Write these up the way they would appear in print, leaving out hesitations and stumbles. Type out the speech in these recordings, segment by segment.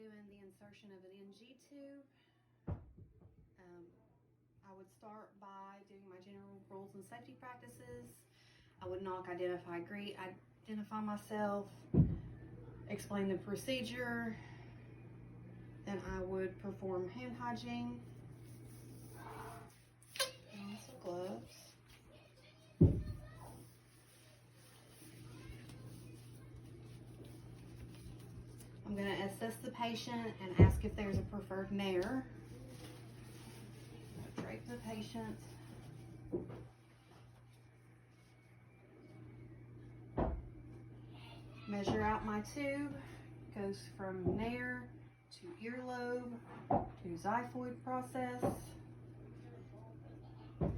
doing the insertion of an NG tube. I would start by doing my general rules and safety practices. I would knock, identify, greet, identify myself, explain the procedure. Then I would perform hand hygiene. And some gloves. I'm going to assess the patient and ask if there's a preferred nair. Drape the patient. Measure out my tube. Goes from nair to earlobe to xiphoid process. Then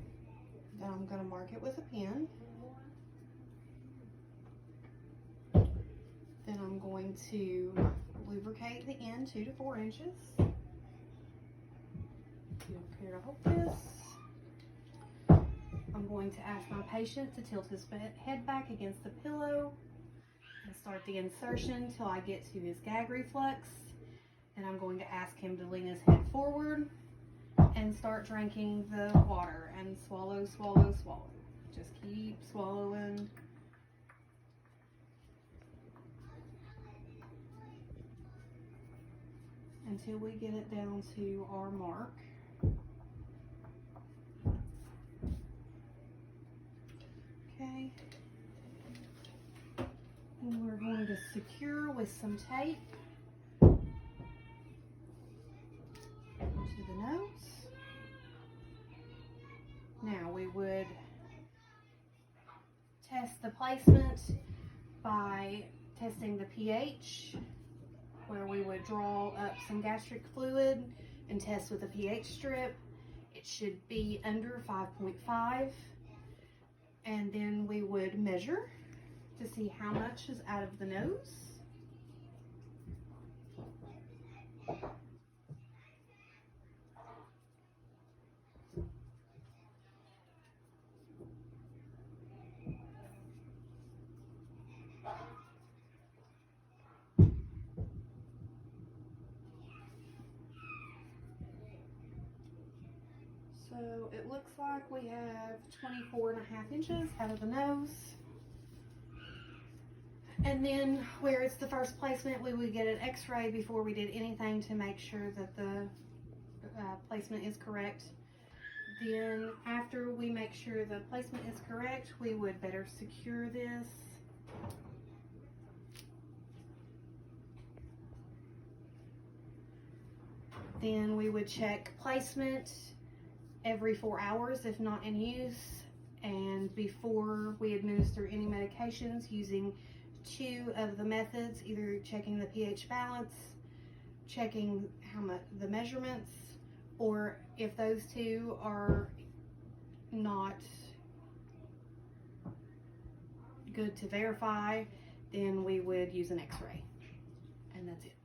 I'm going to mark it with a pen. Then I'm going to lubricate the end 2 to 4 inches. You don't care to hold this. I'm going to ask my patient to tilt his head back against the pillow and start the insertion till I get to his gag reflex. And I'm going to ask him to lean his head forward and start drinking the water and swallow, swallow, swallow. Just keep swallowing. Until we get it down to our mark. Okay. And we're going to secure with some tape to the nose. Now we would test the placement by testing the pH, where we would draw up some gastric fluid and test with a pH strip. It should be under 5.5. And then we would measure to see how much is out of the nose. So it looks like we have 24.5 inches out of the nose. And then where it's the first placement, we would get an x-ray before we did anything to make sure that the placement is correct. Then after we make sure the placement is correct, we would better secure this. Then we would check placement every 4 hours if not in use, and before we administer any medications, using 2 of the methods, either checking the pH balance, checking how much the measurements, or if those 2 are not good to verify, then we would use an x-ray, and that's it.